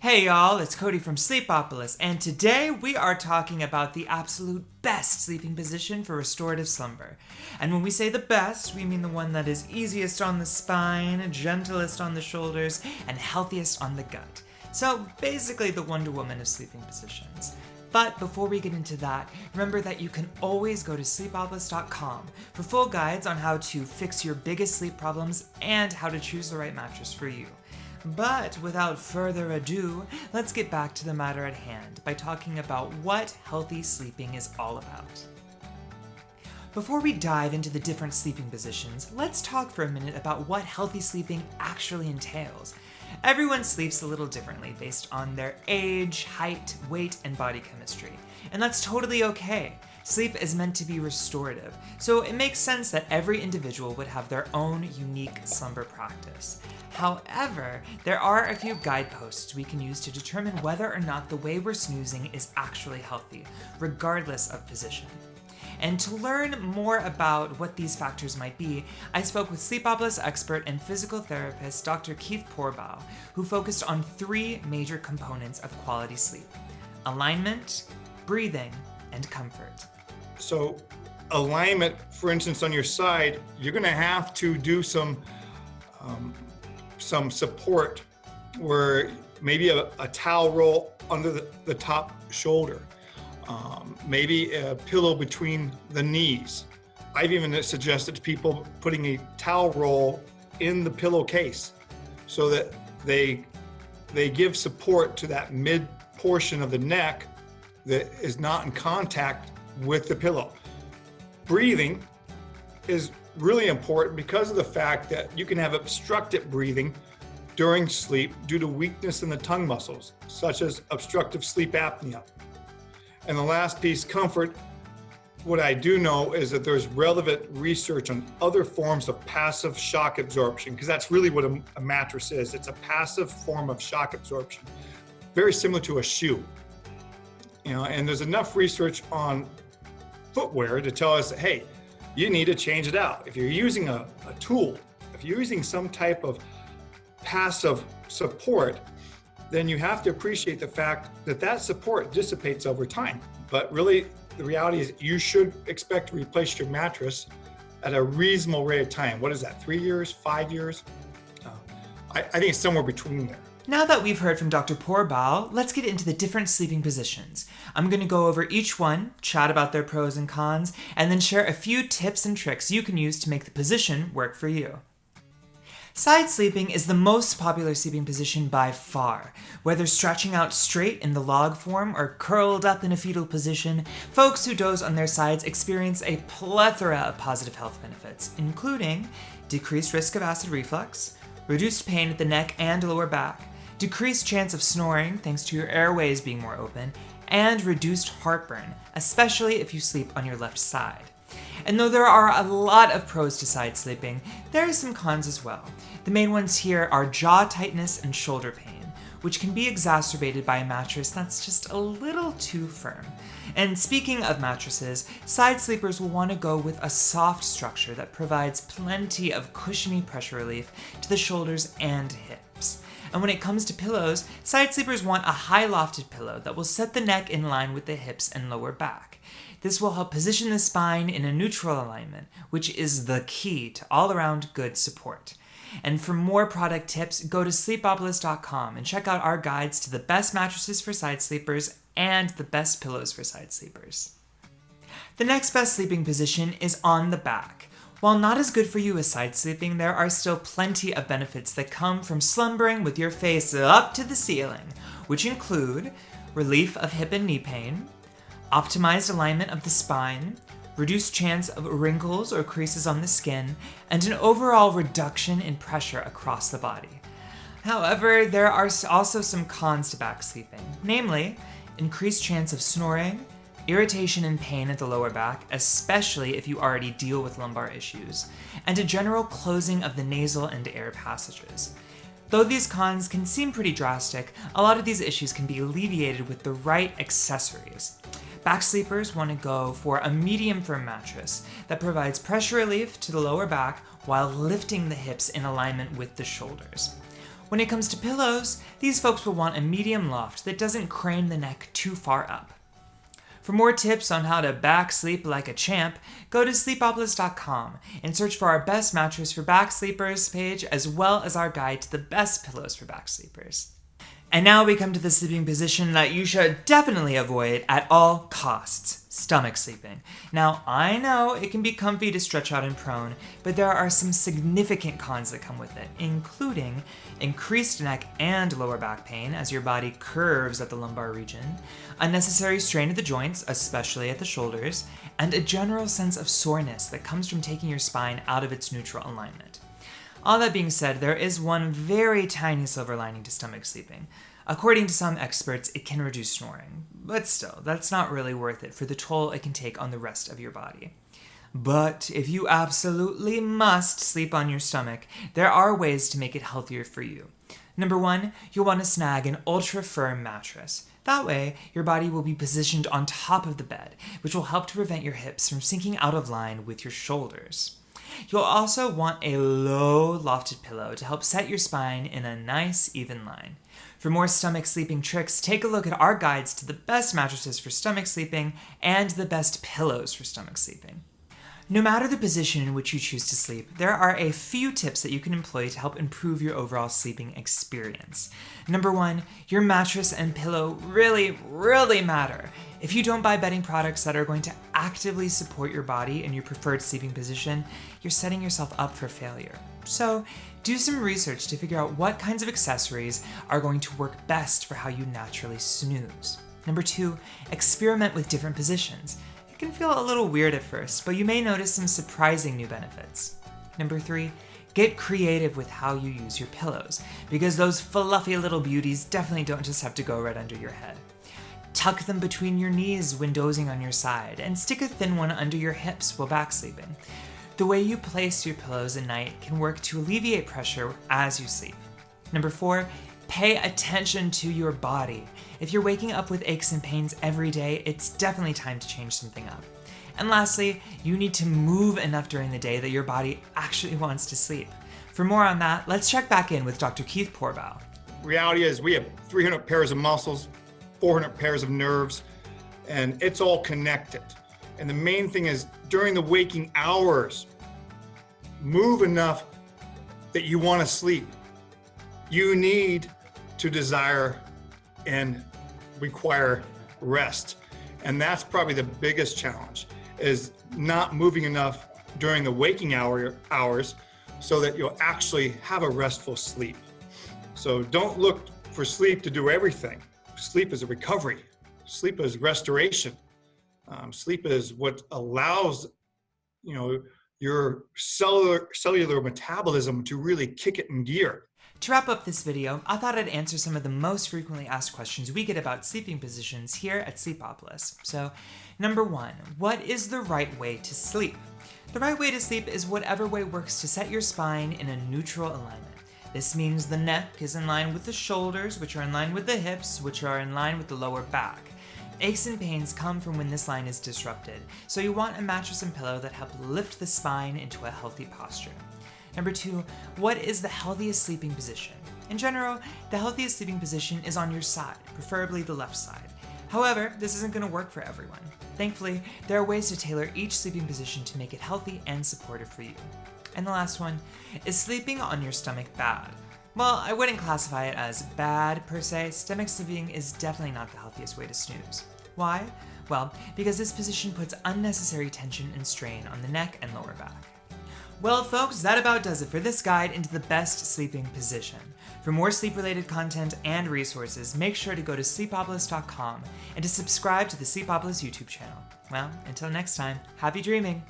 Hey y'all, it's Cody from Sleepopolis, and today we are talking about the absolute best sleeping position for restorative slumber. And when we say the best, we mean the one that is easiest on the spine, gentlest on the shoulders, and healthiest on the gut. So basically the Wonder Woman of sleeping positions. But before we get into that, remember that you can always go to sleepopolis.com for full guides on how to fix your biggest sleep problems and how to choose the right mattress for you. But without further ado, let's get back to the matter at hand by talking about what healthy sleeping is all about. Before we dive into the different sleeping positions, let's talk for a minute about what healthy sleeping actually entails. Everyone sleeps a little differently based on their age, height, weight, and body chemistry, and that's totally okay. Sleep is meant to be restorative, so it makes sense that every individual would have their own unique slumber practice. However, there are a few guideposts we can use to determine whether or not the way we're snoozing is actually healthy, regardless of position. And to learn more about what these factors might be, I spoke with Sleepopolis expert and physical therapist Dr. Keith Poorbaugh, who focused on three major components of quality sleep: alignment, breathing, and comfort. So alignment, for instance, on your side, you're going to have to do some support where maybe a towel roll under the top shoulder, maybe a pillow between the knees. I've even suggested to people putting a towel roll in the pillowcase so that they give support to that mid portion of the neck that is not in contact with the pillow. Breathing is really important because of the fact that you can have obstructed breathing during sleep due to weakness in the tongue muscles, such as obstructive sleep apnea. And the last piece, comfort, what I do know is that there's relevant research on other forms of passive shock absorption, because that's really what a mattress is. It's a passive form of shock absorption, very similar to a shoe. And there's enough research on footwear to tell us that, hey, you need to change it out. If you're using a tool, if you're using some type of passive support, then you have to appreciate the fact that support dissipates over time. But really, the reality is you should expect to replace your mattress at a reasonable rate of time. What is that, 3 years, 5 years? I think it's somewhere between there. Now that we've heard from Dr. Poorbaugh, let's get into the different sleeping positions. I'm going to go over each one, chat about their pros and cons, and then share a few tips and tricks you can use to make the position work for you. Side sleeping is the most popular sleeping position by far. Whether stretching out straight in the log form or curled up in a fetal position, folks who doze on their sides experience a plethora of positive health benefits, including decreased risk of acid reflux, reduced pain at the neck and lower back, decreased chance of snoring thanks to your airways being more open, and reduced heartburn, especially if you sleep on your left side. And though there are a lot of pros to side sleeping, there are some cons as well. The main ones here are jaw tightness and shoulder pain, which can be exacerbated by a mattress that's just a little too firm. And speaking of mattresses, side sleepers will want to go with a soft structure that provides plenty of cushiony pressure relief to the shoulders and hips. And when it comes to pillows, side sleepers want a high lofted pillow that will set the neck in line with the hips and lower back. This will help position the spine in a neutral alignment, which is the key to all-around good support. And for more product tips, go to sleepopolis.com and check out our guides to the best mattresses for side sleepers and the best pillows for side sleepers. The next best sleeping position is on the back. While not as good for you as side sleeping, there are still plenty of benefits that come from slumbering with your face up to the ceiling, which include relief of hip and knee pain, optimized alignment of the spine, reduced chance of wrinkles or creases on the skin, and an overall reduction in pressure across the body. However, there are also some cons to back sleeping, namely increased chance of snoring, irritation and pain at the lower back, especially if you already deal with lumbar issues, and a general closing of the nasal and air passages. Though these cons can seem pretty drastic, a lot of these issues can be alleviated with the right accessories. Back sleepers want to go for a medium firm mattress that provides pressure relief to the lower back while lifting the hips in alignment with the shoulders. When it comes to pillows, these folks will want a medium loft that doesn't crane the neck too far up. For more tips on how to back sleep like a champ, go to Sleepopolis.com and search for our best mattress for back sleepers page, as well as our guide to the best pillows for back sleepers. And now we come to the sleeping position that you should definitely avoid at all costs: stomach sleeping. Now, I know it can be comfy to stretch out and prone, but there are some significant cons that come with it, including increased neck and lower back pain as your body curves at the lumbar region, unnecessary strain of the joints, especially at the shoulders, and a general sense of soreness that comes from taking your spine out of its neutral alignment. All that being said, there is one very tiny silver lining to stomach sleeping. According to some experts, it can reduce snoring. But still, that's not really worth it for the toll it can take on the rest of your body. But if you absolutely must sleep on your stomach, there are ways to make it healthier for you. Number one, you'll want to snag an ultra-firm mattress. That way, your body will be positioned on top of the bed, which will help to prevent your hips from sinking out of line with your shoulders. You'll also want a low lofted pillow to help set your spine in a nice even line. For more stomach sleeping tricks, take a look at our guides to the best mattresses for stomach sleeping and the best pillows for stomach sleeping. No matter the position in which you choose to sleep, there are a few tips that you can employ to help improve your overall sleeping experience. Number one, your mattress and pillow really matter. If you don't buy bedding products that are going to actively support your body in your preferred sleeping position, you're setting yourself up for failure. So, do some research to figure out what kinds of accessories are going to work best for how you naturally snooze. Number two, experiment with different positions. It can feel a little weird at first, but you may notice some surprising new benefits. Number three, get creative with how you use your pillows, because those fluffy little beauties definitely don't just have to go right under your head. Tuck them between your knees when dozing on your side, and stick a thin one under your hips while back sleeping. The way you place your pillows at night can work to alleviate pressure as you sleep. Number four, pay attention to your body. If you're waking up with aches and pains every day, it's definitely time to change something up. And lastly, you need to move enough during the day that your body actually wants to sleep. For more on that, let's check back in with Dr. Keith Poorbaugh. Reality is we have 300 pairs of muscles, 400 pairs of nerves, and it's all connected. And the main thing is during the waking hours, move enough that you want to sleep. You need to desire and require rest. And that's probably the biggest challenge, is not moving enough during the waking hours so that you'll actually have a restful sleep. So don't look for sleep to do everything. Sleep is a recovery. Sleep is restoration. Sleep is what allows, your cellular metabolism to really kick it in gear. To wrap up this video, I thought I'd answer some of the most frequently asked questions we get about sleeping positions here at Sleepopolis. So, number one, what is the right way to sleep? The right way to sleep is whatever way works to set your spine in a neutral alignment. This means the neck is in line with the shoulders, which are in line with the hips, which are in line with the lower back. Aches and pains come from when this line is disrupted, so you want a mattress and pillow that help lift the spine into a healthy posture. Number two, what is the healthiest sleeping position? In general, the healthiest sleeping position is on your side, preferably the left side. However, this isn't going to work for everyone. Thankfully, there are ways to tailor each sleeping position to make it healthy and supportive for you. And the last one, is sleeping on your stomach bad? Well, I wouldn't classify it as bad per se. Stomach sleeping is definitely not the healthiest way to snooze. Why? Well, because this position puts unnecessary tension and strain on the neck and lower back. Well, folks, that about does it for this guide into the best sleeping position. For more sleep-related content and resources, make sure to go to Sleepopolis.com and to subscribe to the Sleepopolis YouTube channel. Well, until next time, happy dreaming!